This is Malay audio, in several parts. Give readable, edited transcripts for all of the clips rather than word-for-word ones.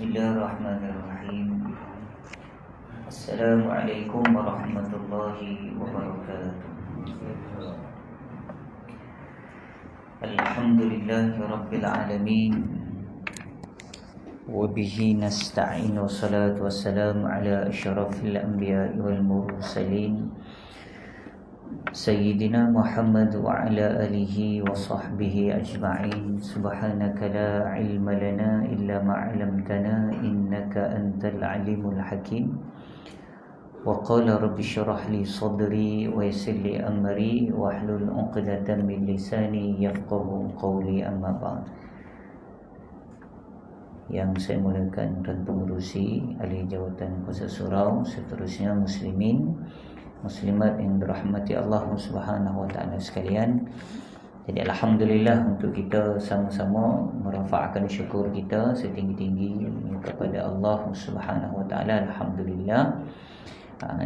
Bismillahirrahmanirrahim. Assalamualaikum warahmatullahi wabarakatuh. Alhamdulillahi rabbil alamin. Wabihi nasta'inu, salatu wassalamu ala asyrafil anbiya'i wal mursalin Sayyidina Muhammad wa ala alihi wa sahbihi ajma'in. Subhanaka la ilma lana illa ma'alamtana innaka antal alimul hakim. Wa qala rabbi syrah li sadri wa yassir li amri wa hlul 'uqdatam min lisani yafqahu qawli, amma ba'd. Yang saya mulakan dan pengurusi ahli jawatan Kuasa Surau, seterusnya muslimin muslimat yang dirahmati Allah Subhanahu wa taala sekalian. Jadi alhamdulillah untuk kita sama-sama merafa'kan syukur kita setinggi-tinggi kepada Allah Subhanahu wa taala. Alhamdulillah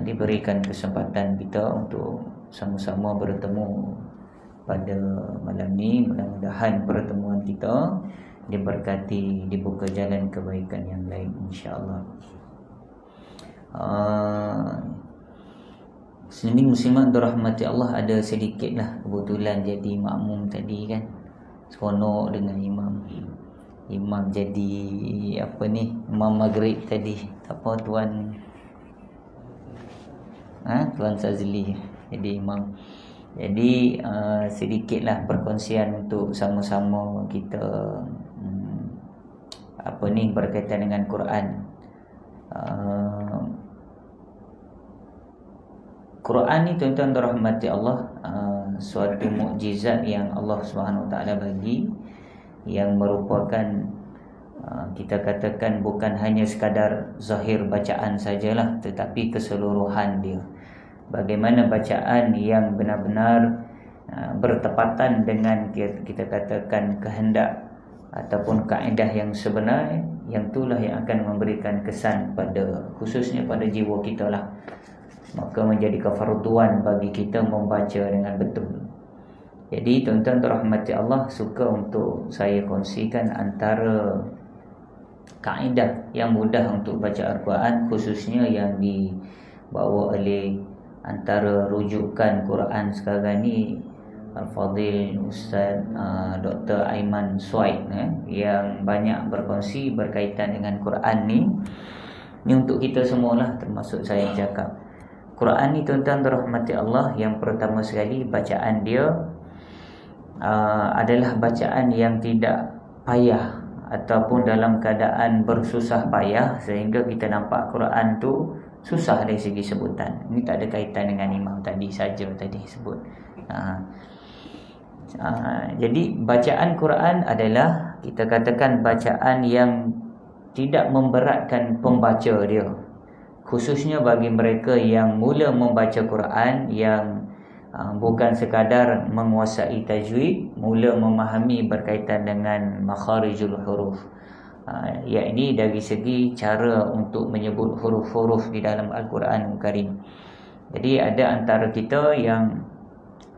diberikan kesempatan kita untuk sama-sama bertemu pada malam ni. Mudah-mudahan pertemuan kita diberkati, dibuka jalan kebaikan yang lain, insya-Allah. Muslimin muslimat dirahmati Allah, ada sedikitlah kebetulan jadi makmum tadi kan. Seronok dengan imam jadi imam maghrib tadi. Apa tuan Tuan Sazli jadi imam. Jadi sedikitlah perkongsian untuk sama-sama kita berkaitan dengan Quran. Quran ni tuan-tuan dirahmati Allah, suatu mukjizat yang Allah Subhanahu Wa Taala bagi, yang merupakan kita katakan bukan hanya sekadar zahir bacaan sajalah, tetapi keseluruhan dia. Bagaimana bacaan yang benar-benar bertepatan dengan kita katakan kehendak ataupun kaedah yang sebenar, yang itulah yang akan memberikan kesan khususnya pada jiwa kita lah. Maka menjadi kefarduan bagi kita membaca dengan betul. Jadi tuan-tuan dirahmati Allah, suka untuk saya kongsikan antara kaedah yang mudah untuk baca Al-Quran, khususnya yang dibawa oleh antara rujukan Quran sekarang ni Al-Fadhil Ustaz Dr. Aiman Suaid, yang banyak berkongsi berkaitan dengan Quran ni. Ni untuk kita semualah, termasuk saya cakap. Quran ni tuan-tuan dirahmati Allah, yang pertama sekali bacaan dia adalah bacaan yang tidak payah ataupun dalam keadaan bersusah payah sehingga kita nampak Quran tu susah dari segi sebutan. Ini tak ada kaitan dengan imam tadi saja sebut. Jadi bacaan Quran adalah kita katakan bacaan yang tidak memberatkan pembaca dia, khususnya bagi mereka yang mula membaca Quran, yang bukan sekadar menguasai tajwid, mula memahami berkaitan dengan makharijul huruf, yakni dari segi cara untuk menyebut huruf-huruf di dalam Al-Quran Karim. Jadi ada antara kita yang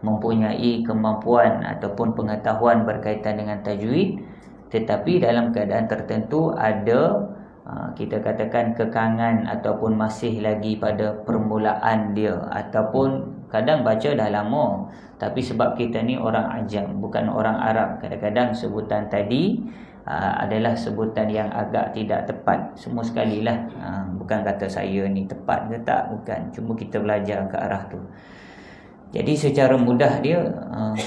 mempunyai kemampuan ataupun pengetahuan berkaitan dengan tajwid, tetapi dalam keadaan tertentu ada kita katakan kekangan ataupun masih lagi pada permulaan dia, ataupun kadang baca dah lama tapi sebab kita ni orang ajam, bukan orang Arab, kadang-kadang sebutan tadi adalah sebutan yang agak tidak tepat. Semua sekali lah, bukan kata saya ni tepat ke tak, bukan, cuma kita belajar ke arah tu. Jadi secara mudah dia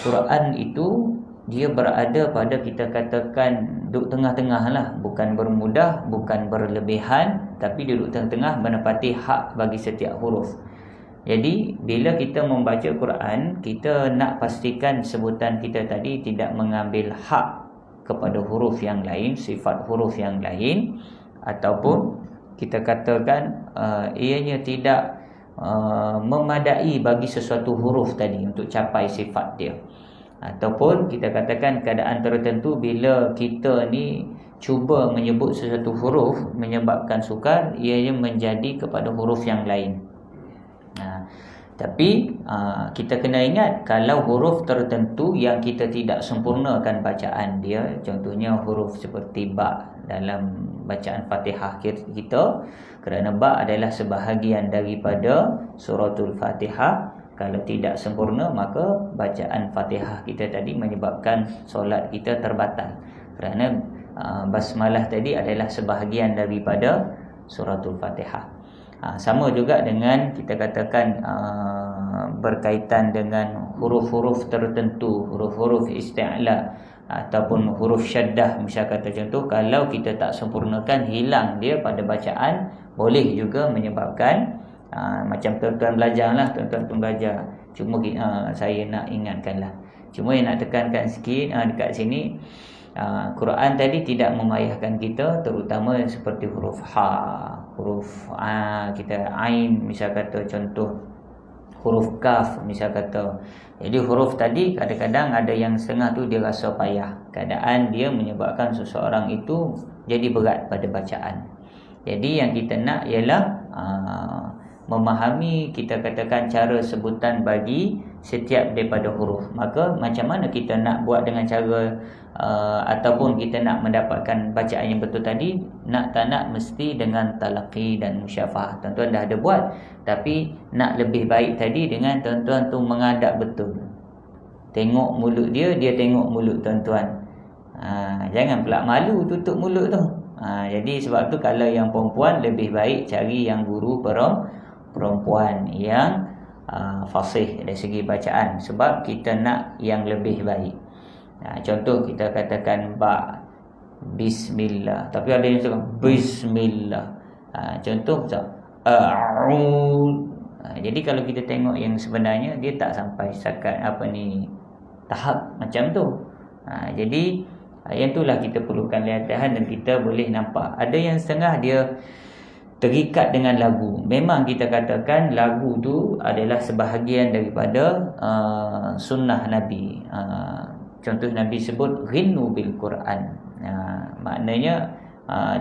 Quran itu dia berada pada kita katakan duduk tengah-tengah lah, bukan bermudah, bukan berlebihan, tapi duduk tengah-tengah, menepati hak bagi setiap huruf. Jadi bila kita membaca Quran, kita nak pastikan sebutan kita tadi tidak mengambil hak kepada huruf yang lain, sifat huruf yang lain, ataupun kita katakan ianya tidak memadai bagi sesuatu huruf tadi untuk capai sifat dia. Ataupun kita katakan keadaan tertentu bila kita ni cuba menyebut sesuatu huruf menyebabkan sukar, ianya menjadi kepada huruf yang lain. Tapi kita kena ingat, kalau huruf tertentu yang kita tidak sempurnakan bacaan dia, contohnya huruf seperti ba dalam bacaan Fatihah kita, kerana ba adalah sebahagian daripada suratul Fatihah. Kalau tidak sempurna, maka bacaan Fatihah kita tadi menyebabkan solat kita terbatal, kerana basmalah tadi adalah sebahagian daripada suratul Fatihah. Sama juga dengan kita katakan berkaitan dengan huruf-huruf tertentu, huruf-huruf isti'la ataupun huruf syaddah, misal kata contoh, kalau kita tak sempurnakan, hilang dia pada bacaan, boleh juga menyebabkan macam tuan-tuan belajarlah, tuan-tuan pun belajar. Cuma saya nak ingatkanlah, cuma yang nak tekankan sikit dekat sini, Quran tadi tidak memayahkan kita, terutama seperti huruf ha, huruf kita ain, misal kata contoh huruf kaf, misal kata. Jadi huruf tadi kadang-kadang ada yang setengah tu dia rasa payah, keadaan dia menyebabkan seseorang itu jadi berat pada bacaan. Jadi yang kita nak ialah memahami, kita katakan, cara sebutan bagi setiap daripada huruf. Maka macam mana kita nak buat dengan cara ataupun kita nak mendapatkan bacaan yang betul tadi, nak tak nak mesti dengan talaqi dan musyafahah. Tuan-tuan dah ada buat, tapi nak lebih baik tadi dengan tuan-tuan tu mengadap betul. Tengok mulut dia, dia tengok mulut tuan-tuan. Jangan pula malu tutup mulut tu. Jadi sebab tu kalau yang perempuan, lebih baik cari yang guru perempuan yang fasih dari segi bacaan, sebab kita nak yang lebih baik. Contoh kita katakan ba, bismillah, tapi ada yang cakap bismillah. Contoh jadi kalau kita tengok yang sebenarnya, dia tak sampai setakat tahap macam tu. Jadi yang itulah kita perlukan latihan, dan kita boleh nampak ada yang setengah dia terikat dengan lagu. Memang kita katakan lagu tu adalah sebahagian daripada sunnah Nabi. Contoh Nabi sebut ghinnu bil Quran. Maknanya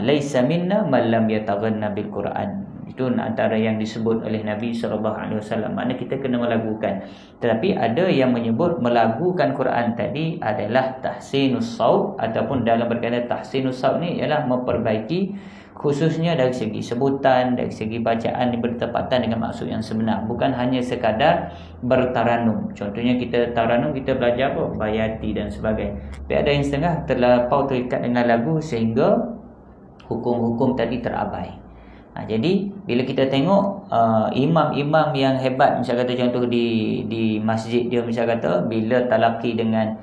laisa minna man lam yataghanna bil Quran. Itu antara yang disebut oleh Nabi SAW. Maknanya kita kena melagukan. Tetapi ada yang menyebut melagukan Quran tadi adalah tahsinus saut, ataupun dalam berkaitan tahsinus saut ni ialah memperbaiki, khususnya dari segi sebutan, dari segi bacaan yang bertepatan dengan maksud yang sebenar. Bukan hanya sekadar bertaranum. Contohnya kita taranum, kita belajar apa? Bayati dan sebagainya. Tapi ada yang setengah terlampau terikat dengan lagu sehingga hukum-hukum tadi terabai. Jadi bila kita tengok imam-imam yang hebat, misal kata contoh di masjid dia, misal kata bila talaqi dengan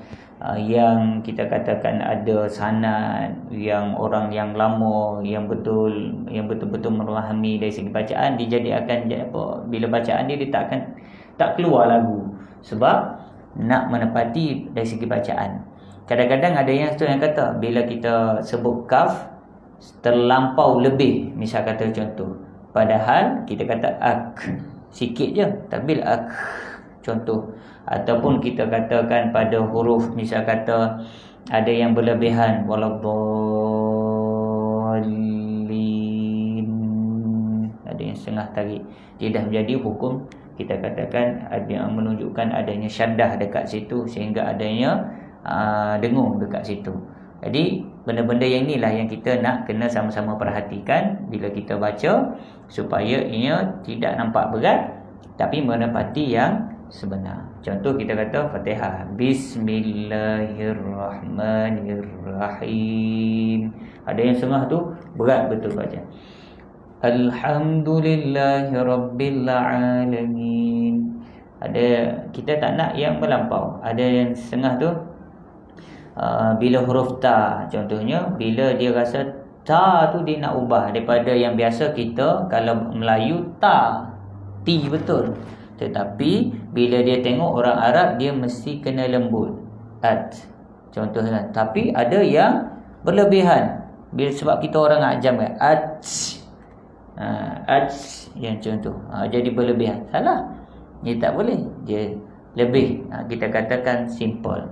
yang kita katakan ada sanad, yang orang yang lama, yang betul-betul memahami dari segi bacaan, dia akan bila bacaan dia tak keluar lagu, sebab nak menepati dari segi bacaan. Kadang-kadang ada yang kata bila kita sebut kaf terlampau lebih, misal kata contoh, padahal kita kata ak sikit je, tapi ak contoh. Ataupun kita katakan pada huruf, misal kata ada yang berlebihan, waladdallin, ada yang setengah tarik, dia dah menjadi hukum, kita katakan ada yang menunjukkan adanya syaddah dekat situ, sehingga adanya dengung dekat situ. Jadi benda-benda yang inilah yang kita nak kena sama-sama perhatikan bila kita baca, supaya ia tidak nampak berat, tapi menepati yang sebenar. Contoh kita kata Fatihah, Bismillahirrahmanirrahim. Ada yang setengah tu berat betul baca. Alhamdulillahirabbil alamin. Kita tak nak yang melampau. Ada yang setengah tu bila huruf ta, contohnya bila dia rasa ta tu dia nak ubah daripada yang biasa kita kalau Melayu ta, ti betul. Tetapi bila dia tengok orang Arab, dia mesti kena lembut, at, contohnya. Tapi ada yang berlebihan, sebab kita orang ajam kan, at, yang contoh, jadi berlebihan. Salah, dia tak boleh, dia lebih, kita katakan simple.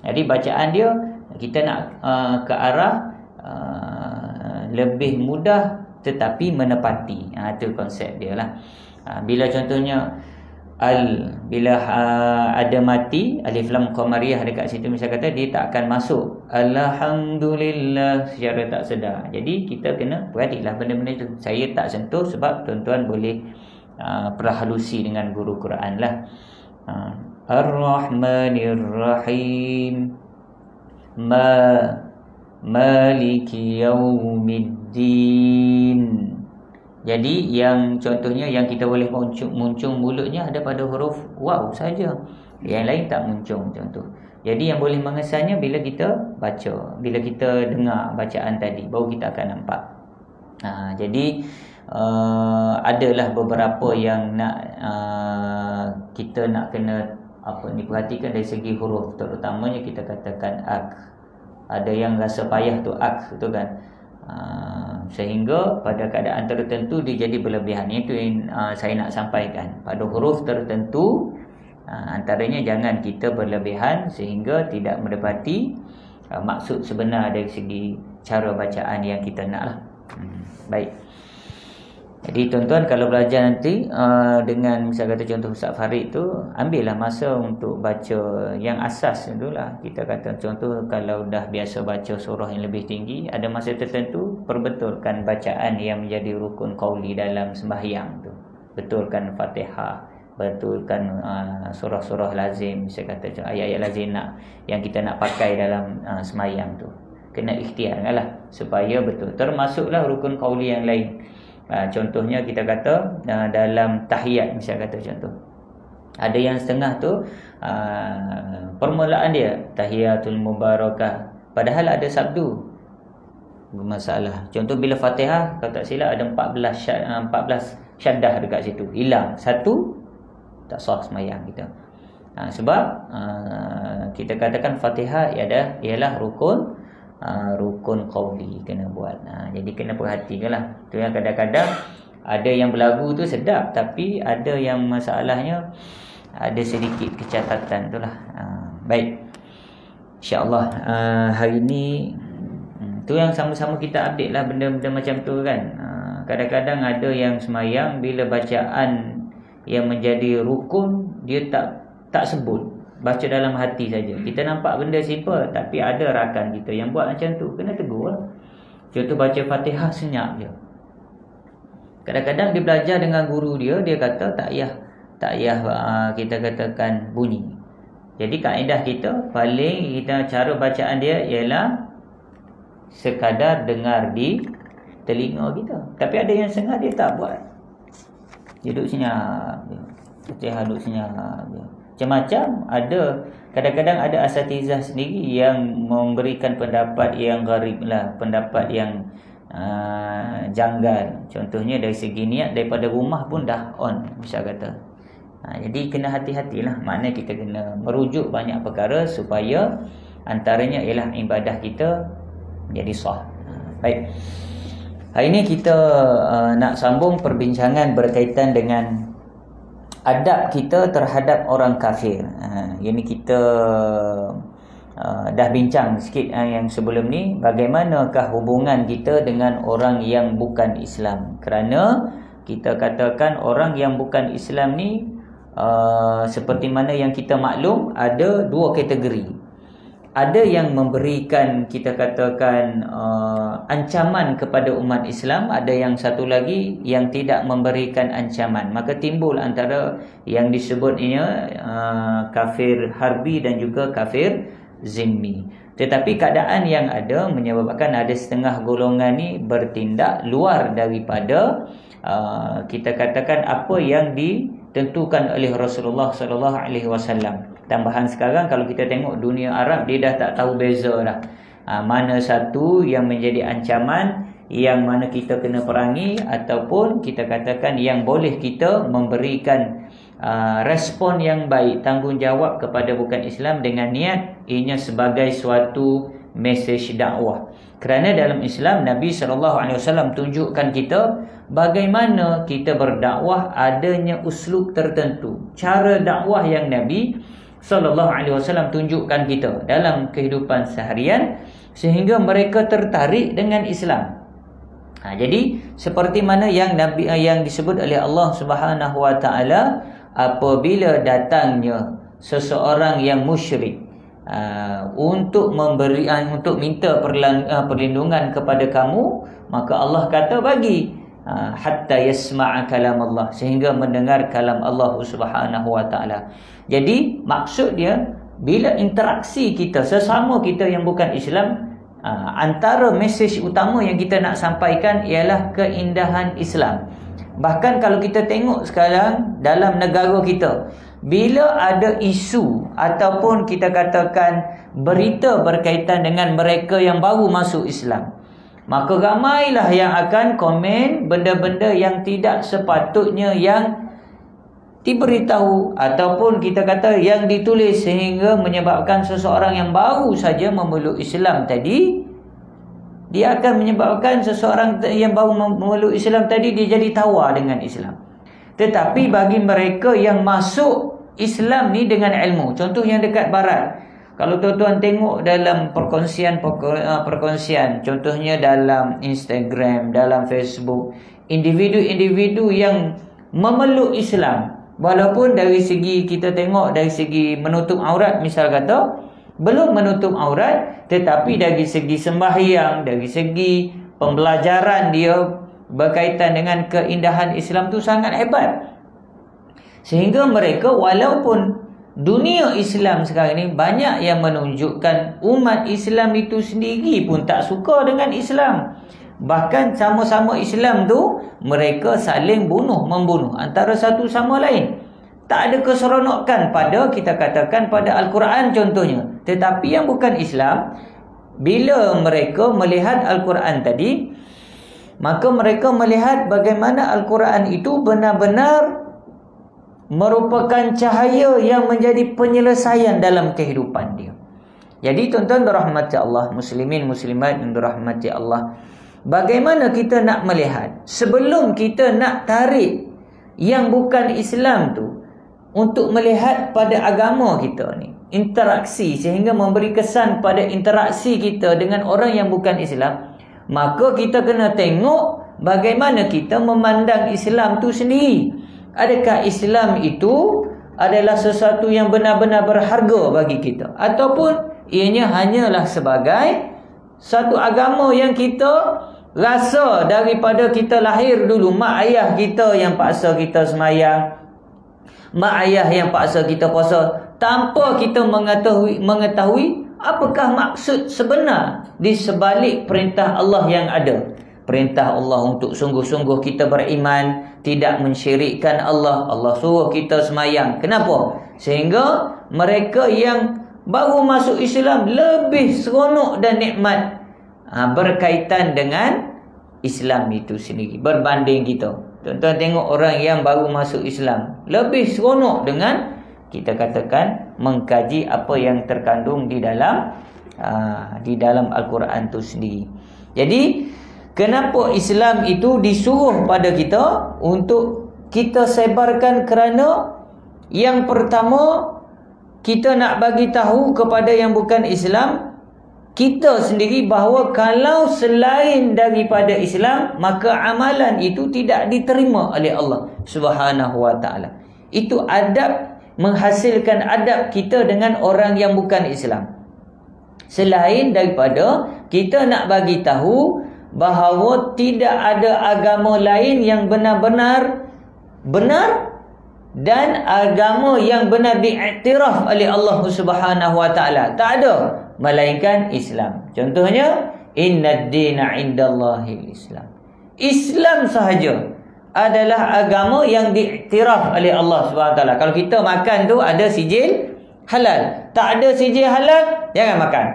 Jadi bacaan dia kita nak ke arah lebih mudah tetapi menepati. Itu konsep dia lah. Bila contohnya bila ada mati alif lam qamariyah dekat situ, misal kata dia tak akan masuk alhamdulillah secara tak sedar. Jadi kita kena perhatilah benda-benda itu. Saya tak sentuh sebab tuan-tuan boleh perhalusi dengan guru Quran lah. Ar-Rahmanir Rahim, Maliki Yaumiddin. Jadi yang contohnya yang kita boleh muncung mulutnya ada pada huruf waw saja. Yang lain tak muncung contoh. Jadi yang boleh mengesannya bila kita baca, bila kita dengar bacaan tadi, baru kita akan nampak. Jadi adalah beberapa yang nak kita nak kena perhatikan dari segi huruf, terutamanya kita katakan ak. Ada yang rasa payah tu ak tu kan. Sehingga pada keadaan tertentu dia jadi berlebihan. Itu yang saya nak sampaikan. Pada huruf tertentu antaranya jangan kita berlebihan sehingga tidak mendapati maksud sebenar dari segi cara bacaan yang kita nak lah. Baik. Jadi tuan-tuan kalau belajar nanti dengan misalnya kata contoh Ustaz Farid tu, ambillah masa untuk baca yang asas dululah. Kita kata contoh kalau dah biasa baca surah yang lebih tinggi, ada masa tertentu perbetulkan bacaan yang menjadi rukun qauli dalam sembahyang tu. Betulkan Fatihah, betulkan surah-surah lazim, misalnya kata ayat-ayat lazim yang kita nak pakai dalam sembahyang tu. Kena ikhtiarlah supaya betul. Termasuklah rukun qauli yang lain. Contohnya kita kata dalam tahiyat, misalnya kata contoh ada yang setengah tu permulaan dia tahiyatul mubarakah, padahal ada sabdu bermasalah. Contoh bila Fatihah kalau tak silap ada 14 syaddah dekat situ, hilang satu, tak sah sembahyang kita. Sebab kita katakan Fatihah ialah rukun qauli kena buat. Jadi kena perhatikanlah. Tu yang kadang-kadang ada yang berlagu tu sedap, tapi ada yang masalahnya ada sedikit kecacatan itulah. Baik. Insya-Allah hari ni tu yang sama-sama kita update lah benda-benda macam tu kan. Kadang-kadang ada yang semayang bila bacaan yang menjadi rukun dia tak sebut, baca dalam hati saja. Kita nampak benda simple, tapi ada rakan kita yang buat macam tu, kena tegur lah. Contoh baca Fatihah senyap je. Kadang-kadang dia belajar dengan guru dia kata tak payah kita katakan bunyi. Jadi kaedah kita paling kita cara bacaan dia ialah sekadar dengar di telinga kita. Tapi ada yang setengah dia tak buat. Dia duduk senyap je. Fatihah duduk senyap je. Macam-macam. Ada kadang-kadang ada asatizah sendiri yang memberikan pendapat yang gharib lah, pendapat yang janggal. Contohnya dari segi niat, daripada rumah pun dah on, misal kata. Jadi kena hati-hatilah. Maknanya kita kena merujuk banyak perkara supaya antaranya ialah ibadah kita menjadi sah. Baik. Hari ini kita nak sambung perbincangan berkaitan dengan adab kita terhadap orang kafir. Ini kita dah bincang sikit yang sebelum ni, bagaimanakah hubungan kita dengan orang yang bukan Islam. Kerana kita katakan orang yang bukan Islam ni seperti mana yang kita maklum, ada dua kategori. Ada yang memberikan kita katakan ancaman kepada umat Islam, ada yang satu lagi yang tidak memberikan ancaman. Maka timbul antara yang disebutnya kafir harbi dan juga kafir zimmi. Tetapi keadaan yang ada menyebabkan ada setengah golongan ni bertindak luar daripada kita katakan apa yang ditentukan oleh Rasulullah sallallahu alaihi wasallam. Tambahan sekarang kalau kita tengok dunia Arab, dia dah tak tahu beza dah. Mana satu yang menjadi ancaman, yang mana kita kena perangi, ataupun kita katakan yang boleh kita memberikan respon yang baik, tanggungjawab kepada bukan Islam dengan niat ianya sebagai suatu mesej dakwah. Kerana dalam Islam, Nabi SAW tunjukkan kita bagaimana kita berdakwah, adanya uslub tertentu, cara dakwah yang Nabi SAW tunjukkan kita dalam kehidupan seharian sehingga mereka tertarik dengan Islam. Jadi seperti mana yang Nabi yang disebut oleh Allah Subhanahu Wa Taala, apabila datangnya seseorang yang musyrik untuk minta perlindungan kepada kamu, maka Allah kata bagi hatta yasma'a kalam Allah, sehingga mendengar kalam Allah Subhanahu wa taala. Jadi maksud dia, bila interaksi kita sesama kita yang bukan Islam, antara mesej utama yang kita nak sampaikan ialah keindahan Islam. Bahkan kalau kita tengok sekarang dalam negara kita, bila ada isu ataupun kita katakan berita berkaitan dengan mereka yang baru masuk Islam, maka ramailah yang akan komen benda-benda yang tidak sepatutnya yang diberitahu ataupun kita kata yang ditulis, sehingga menyebabkan seseorang yang baru saja memeluk Islam tadi, dia akan menyebabkan seseorang yang baru memeluk Islam tadi dia jadi tawar dengan Islam. Tetapi bagi mereka yang masuk Islam ni dengan ilmu, contoh yang dekat barat, kalau tuan-tuan tengok dalam perkongsian, contohnya dalam Instagram, dalam Facebook, individu-individu yang memeluk Islam, walaupun dari segi kita tengok dari segi menutup aurat, misal kata belum menutup aurat, tetapi dari segi sembahyang, dari segi pembelajaran dia berkaitan dengan keindahan Islam tu sangat hebat. Sehingga mereka, walaupun dunia Islam sekarang ni banyak yang menunjukkan umat Islam itu sendiri pun tak suka dengan Islam. Bahkan sama-sama Islam tu mereka saling membunuh antara satu sama lain. Tak ada keseronokan pada, kita katakan, pada Al-Quran contohnya. Tetapi yang bukan Islam, bila mereka melihat Al-Quran tadi, maka mereka melihat bagaimana Al-Quran itu benar-benar merupakan cahaya yang menjadi penyelesaian dalam kehidupan dia. Jadi tuan-tuan dirahmati Allah, muslimin muslimat yang dirahmati Allah, bagaimana kita nak melihat sebelum kita nak tarik yang bukan Islam tu untuk melihat pada agama kita ni, interaksi, sehingga memberi kesan pada interaksi kita dengan orang yang bukan Islam, maka kita kena tengok bagaimana kita memandang Islam tu sendiri. Adakah Islam itu adalah sesuatu yang benar-benar berharga bagi kita, ataupun ianya hanyalah sebagai satu agama yang kita rasa daripada kita lahir dulu, mak ayah kita yang paksa kita semayang, mak ayah yang paksa kita puasa, tanpa kita mengetahui apakah maksud sebenar di sebalik perintah Allah yang ada. Perintah Allah untuk sungguh-sungguh kita beriman, tidak mensyirikkan Allah. Allah suruh kita semayang. Kenapa? Sehingga mereka yang baru masuk Islam lebih seronok dan nikmat berkaitan dengan Islam itu sendiri berbanding kita. Tuan-tuan tengok orang yang baru masuk Islam lebih seronok dengan, kita katakan, mengkaji apa yang terkandung di dalam Al-Quran itu sendiri. Jadi kenapa Islam itu disuruh pada kita untuk kita sebarkan? Kerana yang pertama, kita nak bagi tahu kepada yang bukan Islam, kita sendiri, bahawa kalau selain daripada Islam, maka amalan itu tidak diterima oleh Allah Subhanahu wa taala. Itu adab, menghasilkan adab kita dengan orang yang bukan Islam. Selain daripada kita nak bagi tahu bahawa tidak ada agama lain yang benar-benar benar, dan agama yang benar diiktiraf oleh Allah Subhanahu wa taala tak ada melainkan Islam. Contohnya, innad dina indallahil Islam. Islam sahaja adalah agama yang diiktiraf oleh Allah Subhanahu wa taala. Kalau kita makan tu ada sijil halal, tak ada sijil halal, jangan makan.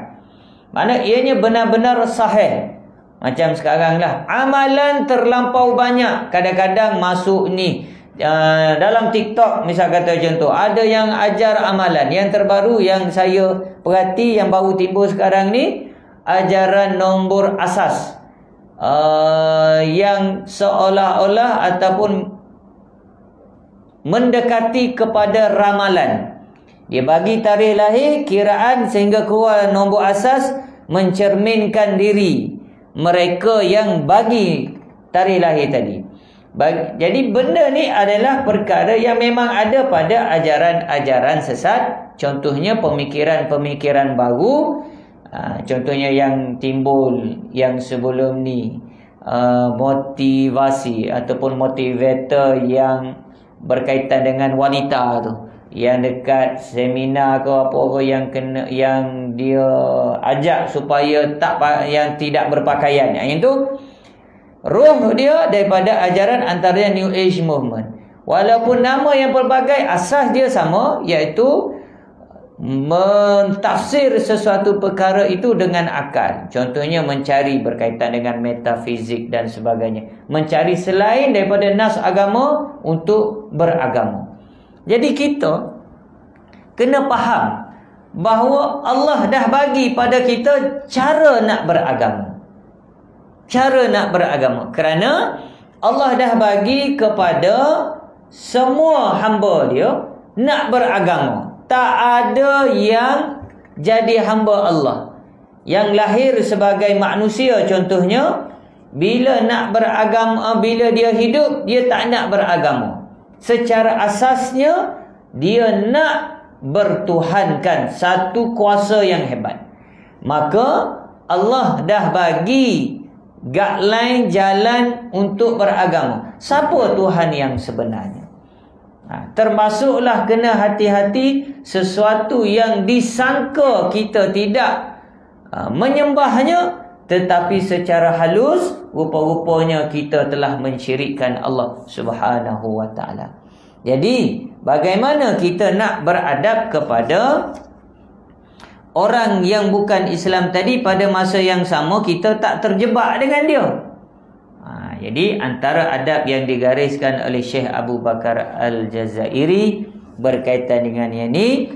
Mana ianya benar-benar sahih. Macam sekarang lah, amalan terlampau banyak. Kadang-kadang masuk ni dalam TikTok, misal kata contoh, ada yang ajar amalan. Yang terbaru yang saya perhati, yang baru timbul sekarang ni, ajaran nombor asas, yang seolah-olah ataupun mendekati kepada ramalan. Dia bagi tarikh lahir, kiraan, sehingga keluar nombor asas, mencerminkan diri mereka yang bagi tarikh lahir tadi. Jadi benda ni adalah perkara yang memang ada pada ajaran-ajaran sesat. Contohnya pemikiran-pemikiran baru. Contohnya yang timbul yang sebelum ni, motivasi ataupun motivator yang berkaitan dengan wanita tu, yang dekat seminar ke apa-apa yang dia ajak supaya yang tidak berpakaian. Yang itu roh dia daripada ajaran antaranya New Age Movement. Walaupun nama yang pelbagai, asas dia sama, iaitu mentafsir sesuatu perkara itu dengan akal. Contohnya mencari berkaitan dengan metafizik dan sebagainya, mencari selain daripada nas agama untuk beragama. Jadi kita kena faham bahawa Allah dah bagi pada kita cara nak beragama. Cara nak beragama. Kerana Allah dah bagi kepada semua hamba dia nak beragama. Tak ada yang jadi hamba Allah yang lahir sebagai manusia. Contohnya, bila nak beragama, bila dia hidup, dia tak nak beragama. Secara asasnya, dia nak bertuhankan satu kuasa yang hebat. Maka Allah dah bagi guideline jalan untuk beragama. Siapa Tuhan yang sebenarnya? Termasuklah kena hati-hati sesuatu yang disangka kita tidak menyembahnya, tetapi secara halus rupa-rupanya kita telah mensyirikkan Allah Subhanahu wa ta'ala. Jadi bagaimana kita nak beradab kepada orang yang bukan Islam tadi, pada masa yang sama kita tak terjebak dengan dia. Jadi antara adab yang digariskan oleh Syekh Abu Bakar Al-Jazairi berkaitan dengan yang ini,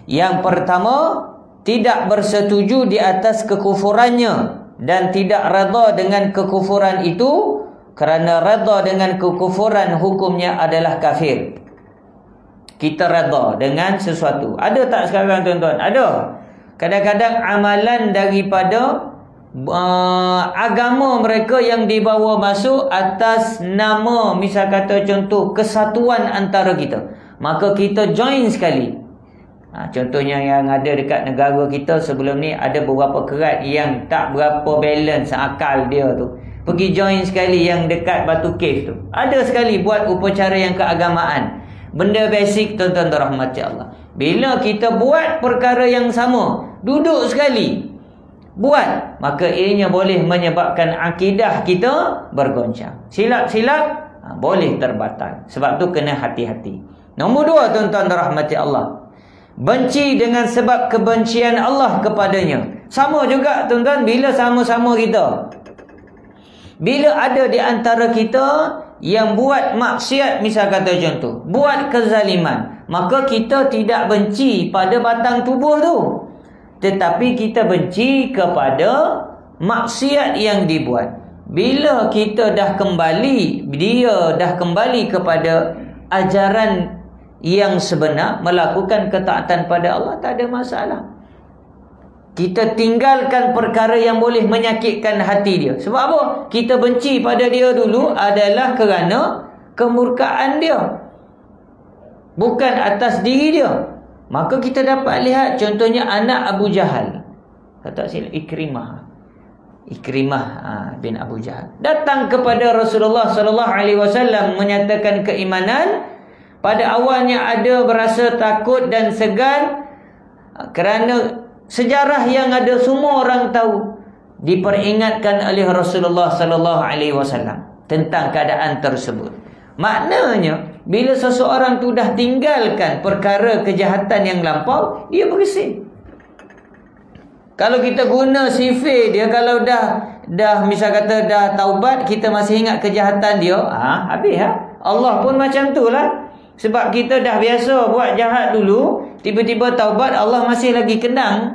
yang pertama, tidak bersetuju di atas kekufurannya dan tidak redha dengan kekufuran itu, kerana redha dengan kekufuran hukumnya adalah kafir. Kita redha dengan sesuatu. Ada tak sekarang tuan-tuan? Ada. Kadang-kadang amalan daripada agama mereka yang dibawa masuk atas nama, misal kata contoh, kesatuan antara kita, maka kita join sekali. Contohnya yang ada dekat negara kita sebelum ni, ada beberapa kerat yang tak berapa balance akal dia tu, pergi join sekali yang dekat Batu Cave tu. Ada sekali buat upacara yang keagamaan. Benda basic tuan-tuan rahmati Allah. Bila kita buat perkara yang sama, duduk sekali buat, maka ianya boleh menyebabkan akidah kita bergoncang. Silap-silap boleh terbatal. Sebab tu kena hati-hati. Nombor dua, tuan-tuan rahmati Allah, benci dengan sebab kebencian Allah kepadanya. Sama juga tuan-tuan, bila sama-sama kita, bila ada di antara kita yang buat maksiat, misal kata contoh, buat kezaliman, maka kita tidak benci pada batang tubuh tu, tetapi kita benci kepada maksiat yang dibuat. Bila kita dah kembali, dia dah kembali kepada ajaran yang sebenar, melakukan ketaatan pada Allah, tak ada masalah. Kita tinggalkan perkara yang boleh menyakitkan hati dia. Sebab apa? Kita benci pada dia dulu adalah kerana kemurkaan dia, bukan atas diri dia. Maka kita dapat lihat contohnya anak Abu Jahal, kata silap, Ikrimah bin Abu Jahal datang kepada Rasulullah sallallahu alaihi wasallam menyatakan keimanan. Pada awalnya ada berasa takut dan segan kerana sejarah yang ada semua orang tahu, diperingatkan oleh Rasulullah sallallahu alaihi wasallam tentang keadaan tersebut. Maknanya bila seseorang tu dah tinggalkan perkara kejahatan yang lampau, dia bersih. Kalau kita guna sifir dia, kalau dah misal kata dah taubat, kita masih ingat kejahatan dia, habis . Allah pun macam tu lah. Sebab kita dah biasa buat jahat dulu, tiba-tiba taubat, Allah masih lagi kenang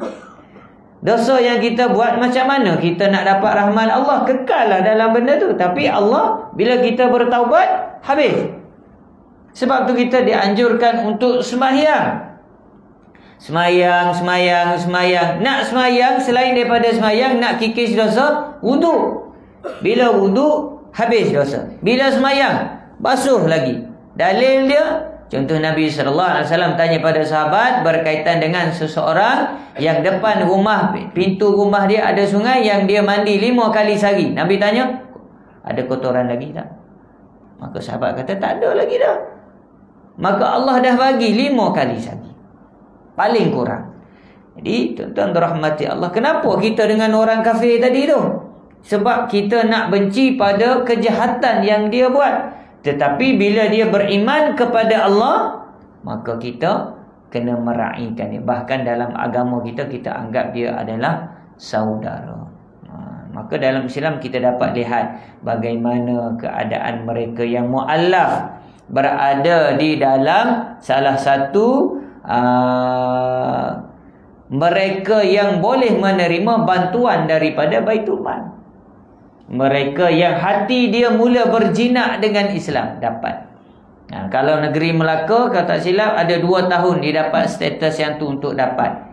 dosa yang kita buat. Macam mana kita nak dapat rahmat Allah? Kekal lah dalam benda tu. Tapi Allah, bila kita bertaubat, habis. Sebab tu kita dianjurkan untuk sembahyang. Semayang. Nak semayang, selain daripada semayang, nak kikis dosa, wuduk. Bila wuduk, habis dosa. Bila semayang, basuh lagi. Dalil dia, contoh Nabi SAW tanya pada sahabat berkaitan dengan seseorang yang depan rumah, pintu rumah dia ada sungai yang dia mandi 5 kali sehari. Nabi tanya, ada kotoran lagi tak? Maka sahabat kata, tak ada lagi dah. Maka Allah dah bagi 5 kali sehari, paling kurang. Jadi tuan-tuan dirahmati Allah, kenapa kita dengan orang kafir tadi tu? Sebab kita nak benci pada kejahatan yang dia buat. Tetapi bila dia beriman kepada Allah, maka kita kena meraihkan dia. Bahkan dalam agama kita, kita anggap dia adalah saudara. Maka dalam Islam kita dapat lihat bagaimana keadaan mereka yang mu'allaf, berada di dalam salah satu mereka yang boleh menerima bantuan daripada Baitul Mal. Mereka yang hati dia mula berjinak dengan Islam dapat. Kalau negeri Melaka, kalau tak silap, ada 2 tahun dia dapat status yang tu untuk dapat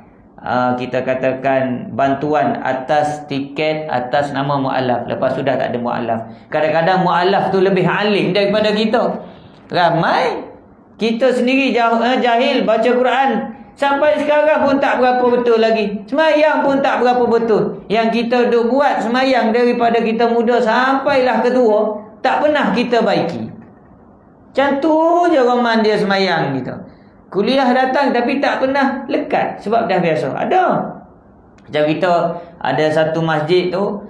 kita katakan bantuan atas tiket atas nama mu'alaf. Lepas sudah tak ada mu'alaf. Kadang-kadang mu'alaf tu lebih alim daripada kita. Ramai kita sendiri jahil baca Quran, sampai sekarang pun tak berapa betul lagi. Semayang pun tak berapa betul. Yang kita duk buat semayang daripada kita muda sampailah ketua, tak pernah kita baiki. Macam tu je roman dia semayang kita. Kuliah datang tapi tak pernah lekat, sebab dah biasa. Ada. Macam kita ada satu masjid tu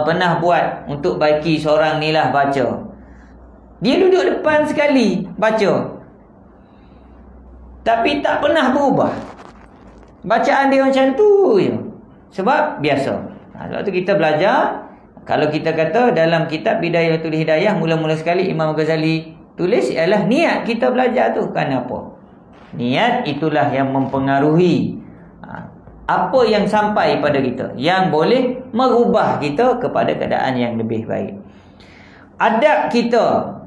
pernah buat untuk baiki seorang ni lah baca. Dia duduk depan sekali baca, tapi tak pernah berubah. Bacaan dia macam tu je. Sebab biasa. Sebab tu kita belajar. Kalau kita kata dalam kitab Bidayatul Hidayah, mula-mula sekali Imam Ghazali tulis ialah niat kita belajar tu. Kenapa? Niat itulah yang mempengaruhi apa yang sampai pada kita, yang boleh merubah kita kepada keadaan yang lebih baik. Adab kita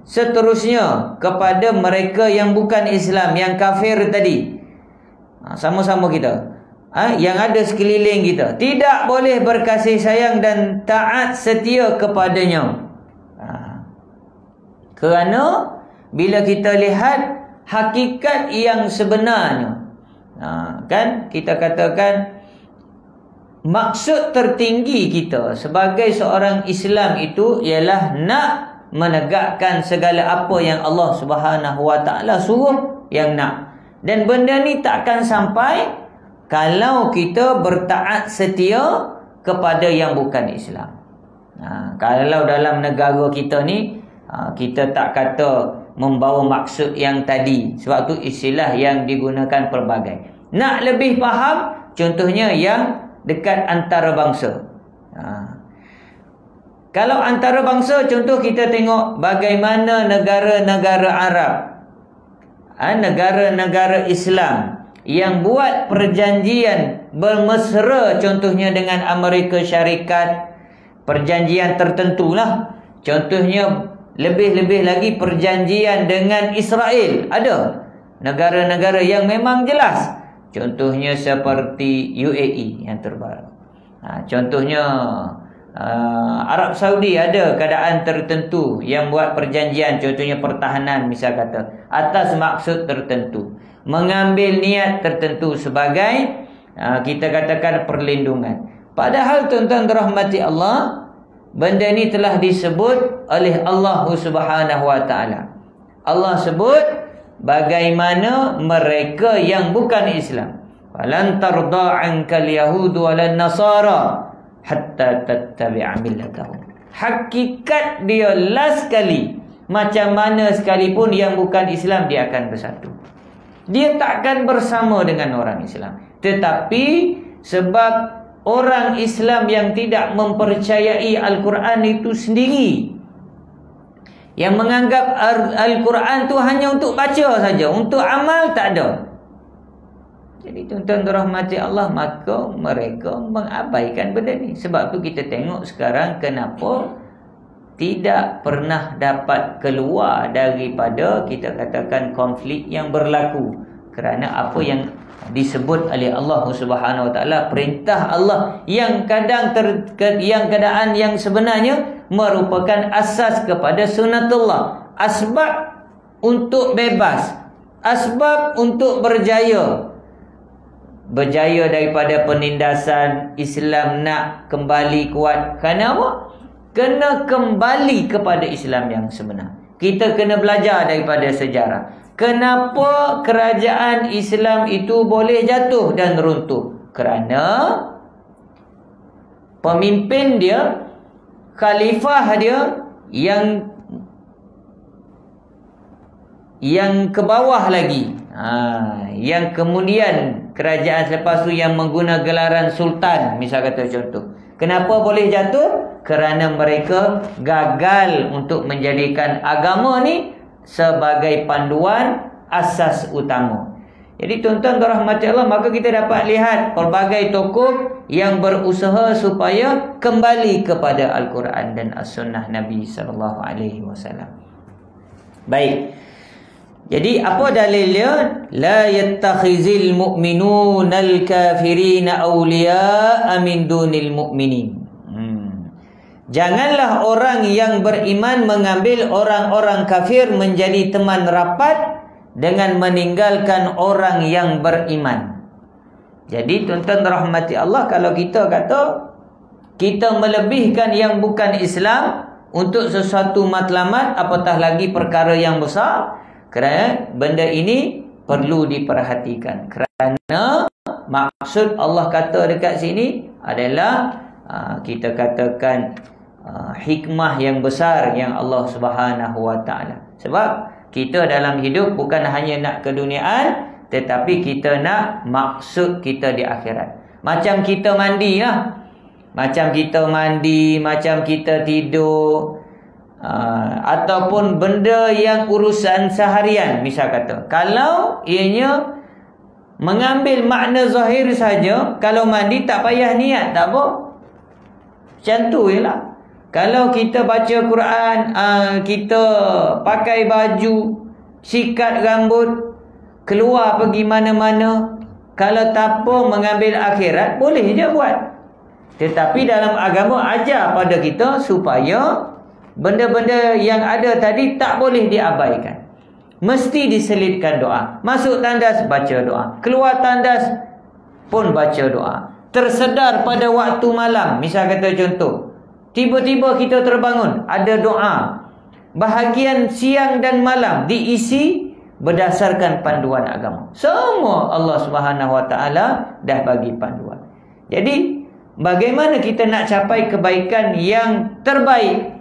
seterusnya kepada mereka yang bukan Islam, yang kafir tadi, sama-sama kita, yang ada sekeliling kita, tidak boleh berkasih sayang dan taat setia kepadanya. Kerana bila kita lihat hakikat yang sebenarnya, kan kita katakan maksud tertinggi kita sebagai seorang Islam itu ialah nak menegakkan segala apa yang Allah Subhanahu Wa Taala suruh yang nak. Dan benda ni takkan sampai kalau kita bertaat setia kepada yang bukan Islam. Kalau dalam negara kita ni, kita tak kata membawa maksud yang tadi. Sebab tu istilah yang digunakan pelbagai. Nak lebih faham, contohnya yang dekat antarabangsa. Kalau antarabangsa, contoh kita tengok bagaimana negara-negara Arab, negara-negara Islam yang buat perjanjian bermesra, contohnya dengan Amerika Syarikat, perjanjian tertentu lah. Contohnya lebih-lebih lagi perjanjian dengan Israel. Ada negara-negara yang memang jelas. Contohnya seperti UAE yang terbaru. Contohnya Arab Saudi ada keadaan tertentu yang buat perjanjian, contohnya pertahanan misal kata, atas maksud tertentu, mengambil niat tertentu sebagai kita katakan perlindungan. Padahal tuan-tuan dirahmati Allah, benda ni telah disebut oleh Allah Subhanahu Wa Taala. Allah sebut bagaimana mereka yang bukan Islam, falan tarda ankal yahud walan nasara hatta tattabi'a millatahum. Hakikat dia last kali, macam mana sekalipun yang bukan Islam, dia akan bersatu. Dia takkan bersama dengan orang Islam. Tetapi sebab orang Islam yang tidak mempercayai Al-Quran itu sendiri, yang menganggap Al-Quran tu hanya untuk baca saja, untuk amal tak ada. Jadi tuan-tuan dirahmati Allah, maka mereka mengabaikan benda ni. Sebab tu kita tengok sekarang kenapa tidak pernah dapat keluar daripada kita katakan konflik yang berlaku. Kerana apa yang disebut oleh Allah Subhanahu Wa Taala, perintah Allah yang keadaan yang sebenarnya merupakan asas kepada sunnatullah, asbab untuk bebas, asbab untuk berjaya daripada penindasan. Islam nak kembali kuat. Kerana apa? Kena kembali kepada Islam yang sebenar. Kita kena belajar daripada sejarah. Kenapa kerajaan Islam itu boleh jatuh dan runtuh? Kerana pemimpin dia, khalifah dia yang ke bawah lagi, yang kemudian kerajaan selepas tu yang mengguna gelaran sultan, misal kata contoh. Kenapa boleh jatuh? Kerana mereka gagal untuk menjadikan agama ni sebagai panduan asas utama. Jadi tuan-tuan rahmati Allah, maka kita dapat lihat pelbagai tokoh yang berusaha supaya kembali kepada Al-Quran dan As-Sunnah Nabi SAW. Baik. Jadi apa dalilnya? La yattakhizil mu'minunal kafirina awliya'a min dunil mu'minin. Janganlah orang yang beriman mengambil orang-orang kafir menjadi teman rapat dengan meninggalkan orang yang beriman. Jadi tuan-tuan rahmati Allah, kalau kita kata kita melebihkan yang bukan Islam untuk sesuatu matlamat, apatah lagi perkara yang besar, kerana benda ini perlu diperhatikan. Kerana maksud Allah kata dekat sini adalah kita katakan hikmah yang besar yang Allah Subhanahu Wa Taala. Sebab kita dalam hidup bukan hanya nak keduniaan, tetapi kita nak maksud kita di akhirat. Macam kita mandi lah, macam kita mandi, macam kita tidur, ataupun benda yang urusan seharian, misal kata, kalau ianya mengambil makna zahir saja, kalau mandi tak payah niat, tak apa, macam tu je lah. Kalau kita baca Quran, kita pakai baju, sikat rambut, keluar pergi mana-mana, kalau tanpa mengambil akhirat, boleh je buat. Tetapi dalam agama ajar pada kita supaya benda-benda yang ada tadi tak boleh diabaikan. Mesti diselitkan doa. Masuk tandas, baca doa. Keluar tandas pun baca doa. Tersedar pada waktu malam, misal kata contoh, tiba-tiba kita terbangun, ada doa. Bahagian siang dan malam diisi berdasarkan panduan agama. Semua Allah Subhanahu Wa Taala dah bagi panduan. Jadi bagaimana kita nak capai kebaikan yang terbaik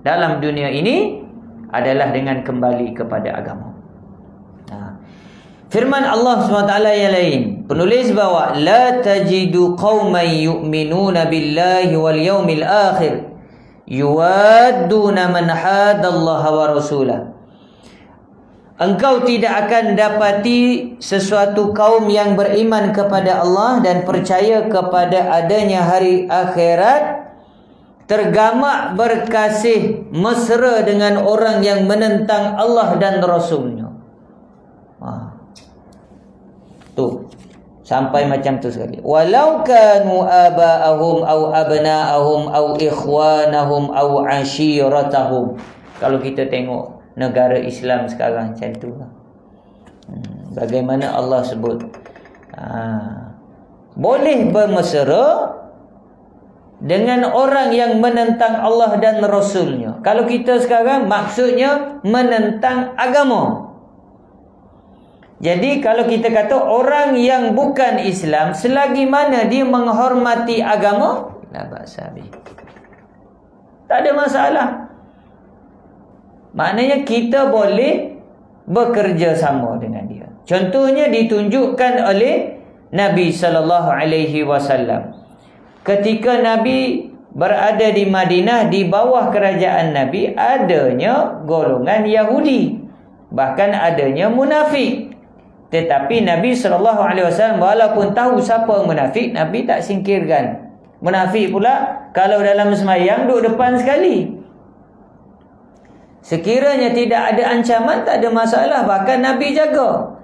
dalam dunia ini adalah dengan kembali kepada agama. Firman Allah SWT yang lain, penulis bahawa la tajidu qauman yu'minuna billahi wal yawmil akhir yuwadduna man hadallaha wa rasulah. Engkau tidak akan dapati sesuatu kaum yang beriman kepada Allah dan percaya kepada adanya hari akhirat tergamak berkasih mesra dengan orang yang menentang Allah dan Rasulnya. Tu sampai macam tu sekali. Walau kanu aba'ahum aw abna'ahum aw ikhwanahum aw ashiratahum. Kalau kita tengok negara Islam sekarang macam tu lah. Bagaimana Allah sebut, boleh bermesra dengan orang yang menentang Allah dan Rasulnya. Kalau kita sekarang maksudnya menentang agama. Jadi kalau kita kata orang yang bukan Islam, selagi mana dia menghormati agama, la ba'sa bih, tak ada masalah. Maknanya kita boleh bekerja sama dengan dia. Contohnya ditunjukkan oleh Nabi SAW. Ketika Nabi berada di Madinah, di bawah kerajaan Nabi adanya golongan Yahudi, bahkan adanya munafik. Tetapi Nabi SAW walaupun tahu siapa munafik, Nabi tak singkirkan. Munafik pula kalau dalam semayang duduk depan sekali. Sekiranya tidak ada ancaman, tak ada masalah. Bahkan Nabi jaga.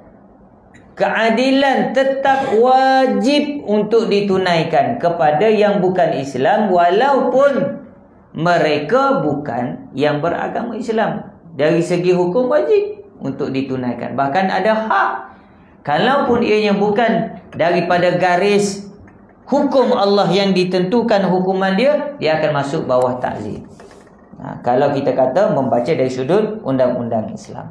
keadilan tetap wajib untuk ditunaikan kepada yang bukan Islam, walaupun mereka bukan yang beragama Islam. Dari segi hukum wajib untuk ditunaikan. Bahkan ada hak, kalaupun ianya bukan daripada garis hukum Allah yang ditentukan hukuman dia, dia akan masuk bawah ta'zir. Kalau kita kata membaca dari sudut undang-undang Islam.